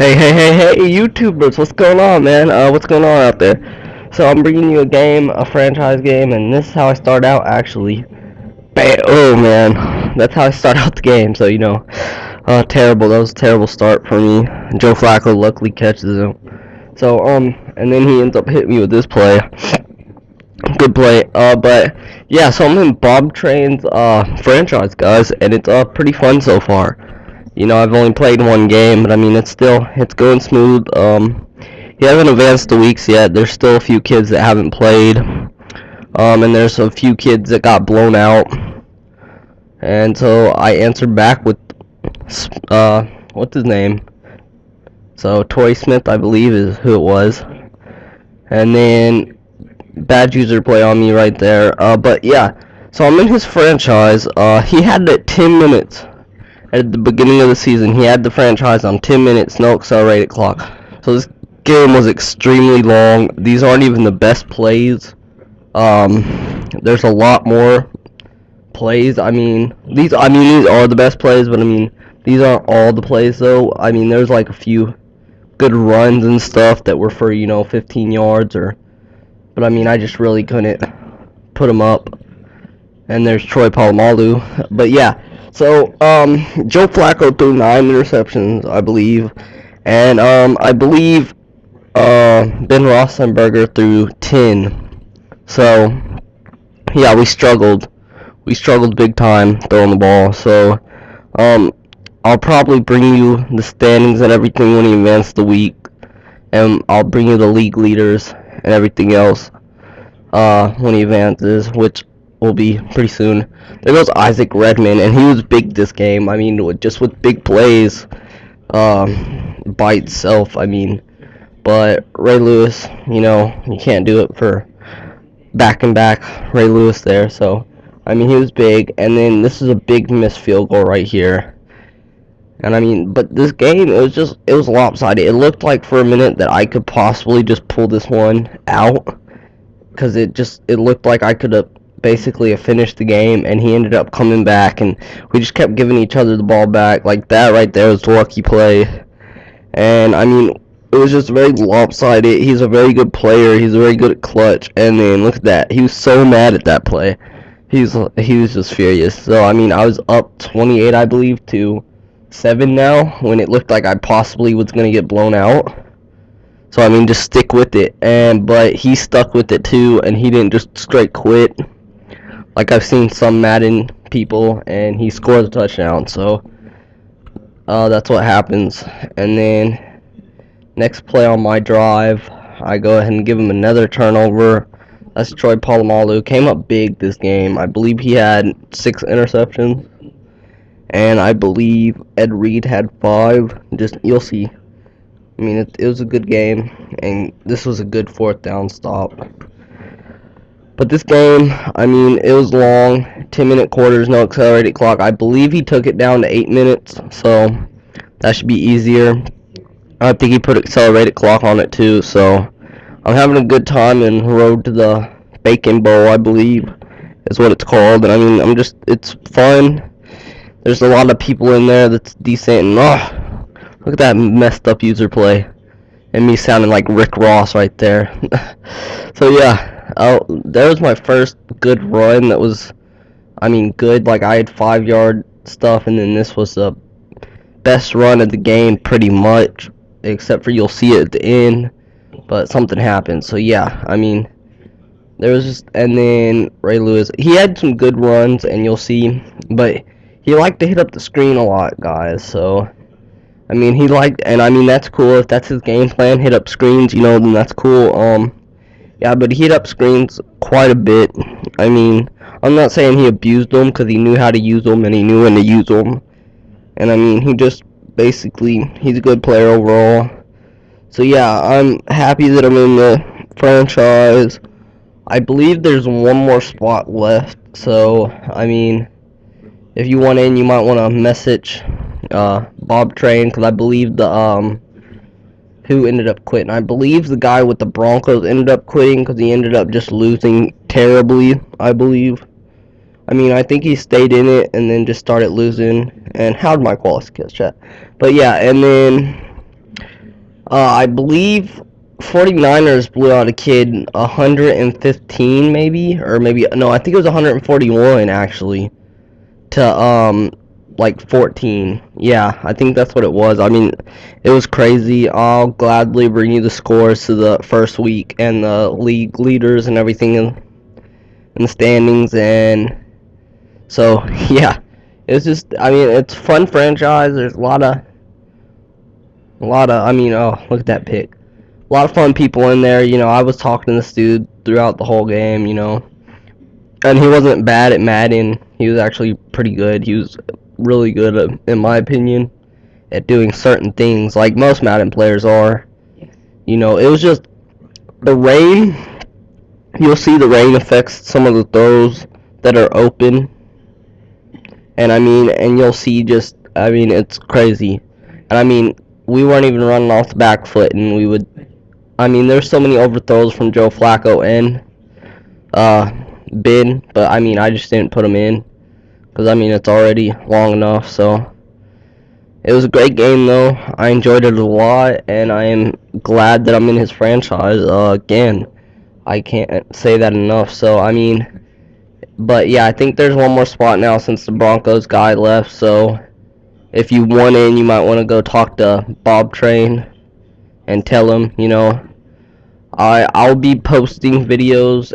Hey, YouTubers, what's going on, man? What's going on out there? So I'm bringing you a game, a franchise game, and this is how I start out, actually. Oh, man. That's how I start out the game, so, terrible. That was a terrible start for me. Joe Flacco luckily catches him. So, and then he ends up hitting me with this play. Good play. But, yeah, so I'm in Bob Train's, franchise, guys, and it's, pretty fun so far. I've only played one game, but I mean, it's going smooth. He hasn't advanced the weeks yet. There's still a few kids that haven't played. And there's a few kids that got blown out. And so I answered back with, what's his name? So Tory Smith, I believe, is who it was. And then bad user play on me right there. But yeah, so I'm in his franchise. He had it 10 minutes. At the beginning of the season, he had the franchise on 10 minutes, no accelerated clock. So this game was extremely long. These aren't even the best plays. There's a lot more plays. These are the best plays, but these aren't all the plays though. There's like a few good runs and stuff that were for 15 yards but I just really couldn't put them up. And there's Troy Polamalu, but yeah. So, Joe Flacco threw 9 interceptions, I believe, and, I believe, Ben Roethlisberger threw 10. So, yeah, we struggled big time throwing the ball. So, I'll probably bring you the standings and everything when he advances the week, and I'll bring you the league leaders and everything else, when he advances, which will be pretty soon. There goes Isaac Redman, and he was big this game. Just with big plays, by itself. But Ray Lewis, you can't do it for back and back Ray Lewis there. So, he was big, and then this is a big missed field goal right here. And but this game, it was lopsided. It looked like for a minute that I could possibly just pull this one out, because it looked like I could have basically finished the game, and he ended up coming back, and we just kept giving each other the ball back. Like that right there was the lucky play. And it was just very lopsided. He's a very good player. He's very good at clutch. And then look at that. He was so mad at that play. He was just furious. So I was up 28, I believe, to 7 now, when it looked like I possibly was gonna get blown out. So just stick with it. But he stuck with it too, and he didn't just straight quit like I've seen some Madden people, and he scores a touchdown. So that's what happens. And then next play on my drive, I go ahead and give him another turnover. That's Troy Polamalu. Came up big this game. I believe he had 6 interceptions, and I believe Ed Reed had 5. You'll see. It was a good game, and this was a good 4th down stop. But this game, it was long, 10-minute quarters, no accelerated clock. I believe he took it down to 8 minutes, so that should be easier. I think he put accelerated clock on it too, so I'm having a good time in Road to the Bacon Bowl, I believe, is what it's called. And it's fun. There's a lot of people in there that's decent, and look at that messed up user play. And me sounding like Rick Ross right there. So yeah. That was my first good run that was, good. Like, I had 5-yard stuff, and then this was the best run of the game, pretty much, except for you'll see it at the end, but something happened. So yeah, there was just, and then Ray Lewis, he had some good runs, and you'll see, but he liked to hit up the screen a lot, guys. So he liked, and that's cool. If that's his game plan, hit up screens, then that's cool. Yeah, but he hit up screens quite a bit. I'm not saying he abused them, because he knew how to use them, and he knew when to use them. And he just basically, he's a good player overall. So yeah, I'm happy that I'm in the franchise. I believe there's one more spot left. So, if you want in, you might want to message Bob Train, because I believe who ended up quitting. I believe the guy with the Broncos ended up quitting because he ended up just losing terribly, I believe. I think he stayed in it and then just started losing. And how'd my quality skills chat? But yeah, and then I believe 49ers blew out a kid 115 maybe, or maybe no, I think it was 141 actually to like 14. Yeah, I think that's what it was. I mean, it was crazy. I'll gladly bring you the scores to the first week and the league leaders and everything in the standings. And so yeah, it's just, I mean, it's a fun franchise. There's a lot of, I mean, oh, look at that pick. A lot of fun people in there. I was talking to this dude throughout the whole game, and he wasn't bad at Madden. He was actually pretty good. He was really good, in my opinion, at doing certain things, like most Madden players are. It was just the rain. You'll see the rain affects some of the throws that are open, and you'll see just, I mean, it's crazy. And I mean, we weren't even running off the back foot, and we would. I mean, there's so many overthrows from Joe Flacco and Bin, but I mean, I just didn't put them in because I mean, it's already long enough. So it was a great game, though. I enjoyed it a lot, and I am glad that I'm in his franchise again. I can't say that enough. So I mean, but yeah, I think there's one more spot now since the Broncos guy left. So if you want in, you might want to go talk to Bob Train and tell him, I'll be posting videos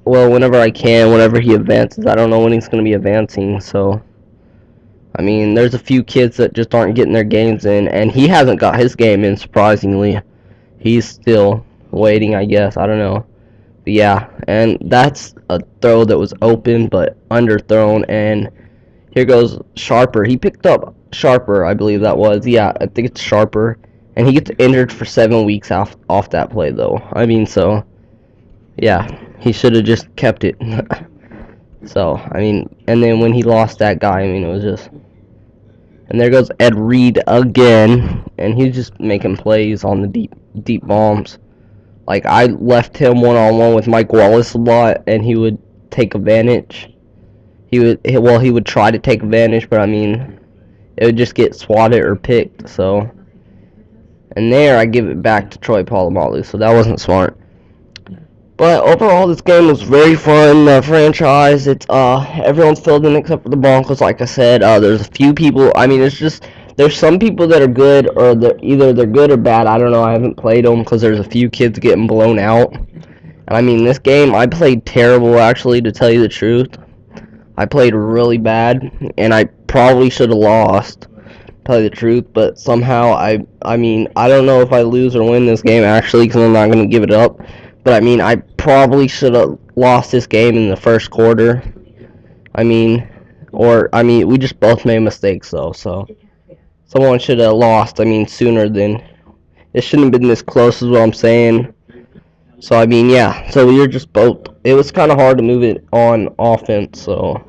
whenever I can, whenever he advances. I don't know when he's going to be advancing, so I mean, there's a few kids that just aren't getting their games in, and he hasn't got his game in, surprisingly. He's still waiting, I guess. I don't know. But yeah, and that's a throw that was open but underthrown, and here goes Sharper. He picked up Sharper, I believe that was. Yeah, I think it's Sharper. And he gets injured for 7 weeks off that play, though. I mean, so, yeah, he should have just kept it. So, I mean, and then when he lost that guy, I mean, it was just. And there goes Ed Reed again, and he's just making plays on the deep bombs. Like, I left him one-on-one with Mike Wallace a lot, and he would take advantage. He would try to take advantage, but I mean, it would just get swatted or picked, so. And there, I give it back to Troy Polamalu, so that wasn't smart. But overall, this game was very fun. The franchise, it's everyone's filled in except for the Broncos. Like I said, there's a few people. I mean, it's just there's some people that are good, or they're good or bad. I don't know. I haven't played them because there's a few kids getting blown out. And I mean, this game I played terrible, actually, to tell you the truth. I played really bad, and I probably should have lost. Tell you the truth, but somehow I mean, I don't know if I lose or win this game actually, because I'm not going to give it up, but I mean, I probably should have lost this game in the first quarter. I mean, we just both made mistakes though, so someone should have lost, I mean, sooner than, it shouldn't have been this close is what I'm saying. So I mean, yeah, so we were just both, it was kind of hard to move it on offense, so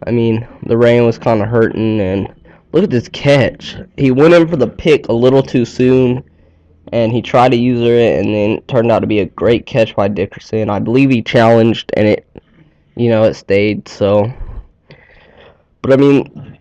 I mean, the rain was kind of hurting. And look at this catch. He went in for the pick a little too soon, and he tried to use it, and then it turned out to be a great catch by Dickerson. I believe he challenged, and it stayed, so. But, I mean,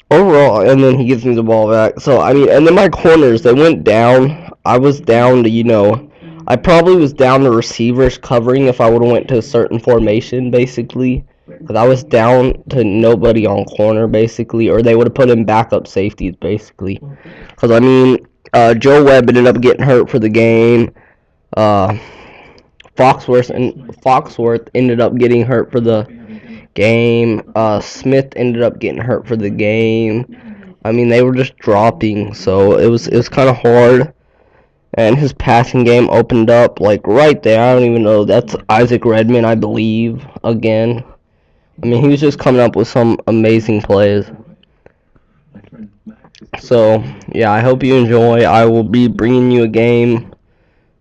overall, and then he gives me the ball back. So, I mean, and then my corners, they went down. I was down to, I probably was down to receivers covering if I would have went to a certain formation, basically. Because I was down to nobody on corner, basically, or they would have put in backup safeties, basically. Because, I mean, Joe Webb ended up getting hurt for the game. Foxworth ended up getting hurt for the game. Smith ended up getting hurt for the game. I mean, they were just dropping, so it was kind of hard. And his passing game opened up, like, right there. I don't even know. That's Isaac Redman, I believe, again. I mean, he was just coming up with some amazing plays. So, yeah, I hope you enjoy. I will be bringing you a game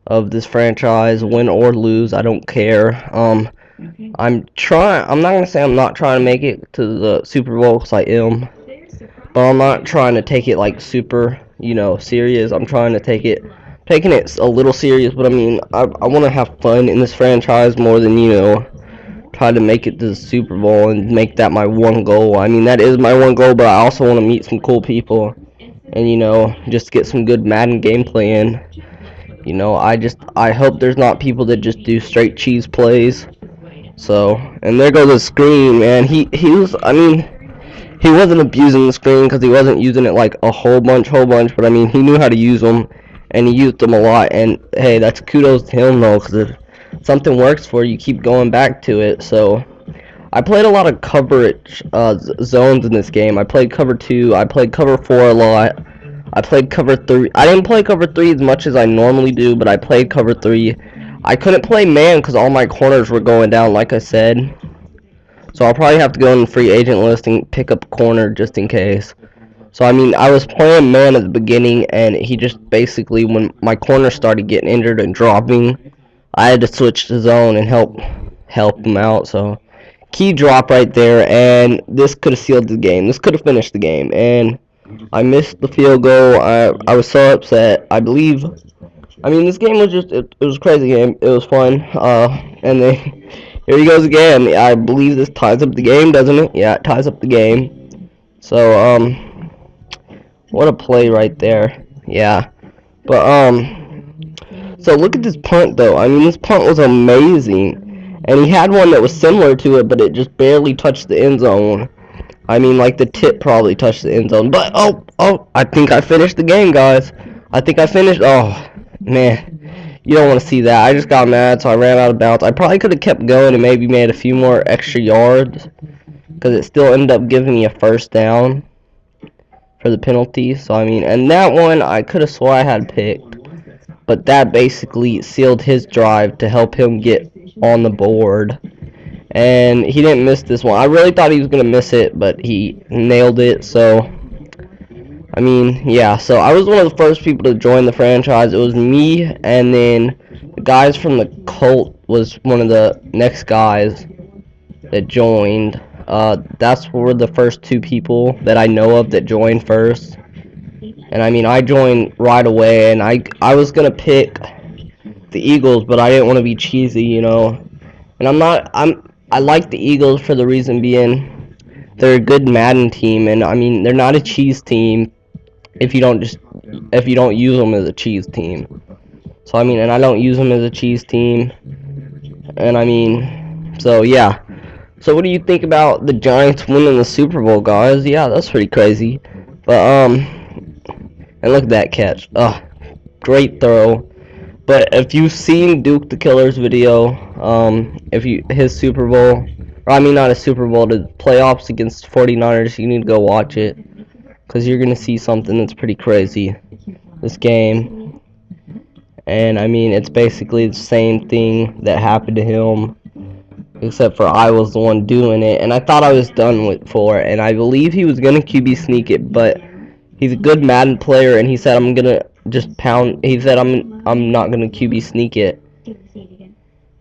of this franchise, win or lose. I don't care. I'm not going to say I'm not trying to make it to the Super Bowl, because I am. But I'm not trying to take it, like, super, serious. I'm trying to taking it a little serious. But, I mean, I want to have fun in this franchise more than, try to make it to the Super Bowl and make that my one goal. I mean, that is my one goal, but I also want to meet some cool people and just get some good Madden gameplay in. I hope there's not people that just do straight cheese plays. So, and there goes the screen, man. He was, I mean, he wasn't abusing the screen because he wasn't using it like a whole bunch, but I mean, he knew how to use them, and he used them a lot. And hey, that's kudos to him though, because if something works for you, keep going back to it. So, I played a lot of coverage zones in this game. I played cover 2, I played cover 4 a lot. I played cover 3. I didn't play cover 3 as much as I normally do, but I played cover 3. I couldn't play man because all my corners were going down, like I said. So I'll probably have to go in the free agent list and pick up a corner just in case. So, I mean, I was playing man at the beginning, and he just basically, when my corner started getting injured and dropping, I had to switch to zone and help him out. So, key drop right there, and this could have sealed the game. This could have finished the game, and I missed the field goal. I was so upset. I mean, this game was just, it was a crazy game. It was fun. And then, here he goes again. I believe this ties up the game, doesn't it? Yeah, it ties up the game. So, what a play right there. Yeah. But, so look at this punt, though. I mean, this punt was amazing. And he had one that was similar to it, but it just barely touched the end zone. I mean, like, the tip probably touched the end zone. But, oh, I think I finished the game, guys. I think I finished. Oh, man. You don't want to see that. I just got mad, so I ran out of bounds. I probably could have kept going and maybe made a few more extra yards, because it still ended up giving me a first down for the penalty. So, I mean, and that one, I could have swore I had picked. But that basically sealed his drive to help him get on the board. And he didn't miss this one. I really thought he was going to miss it, but he nailed it. So, I mean, yeah. So, I was one of the first people to join the franchise. It was me, and then the guys from the cult was one of the next guys that joined. That's were the first 2 people that I know of that joined first. And I mean, I joined right away, and I was gonna pick the Eagles, but I didn't want to be cheesy, And I like the Eagles for the reason being they're a good Madden team, and I mean they're not a cheese team if you don't use them as a cheese team. So I mean, and I don't use them as a cheese team, and I mean, so yeah. So what do you think about the Giants winning the Super Bowl, guys? Yeah, that's pretty crazy. But and look at that catch. Great throw. But if you've seen Duke the Killer's video, his Super Bowl, or I mean not a Super Bowl, the playoffs against 49ers, you need to go watch it, because you're going to see something that's pretty crazy this game. And I mean, it's basically the same thing that happened to him, except for I was the one doing it, and I thought I was done with and I believe he was going to QB sneak it, but he's a good Madden player, and he said I'm gonna just pound. He said I'm not gonna QB sneak it.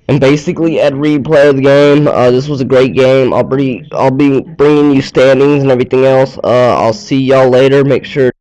And basically, Ed Reed player of the game. This was a great game. I'll be bringing you standings and everything else. I'll see y'all later. Make sure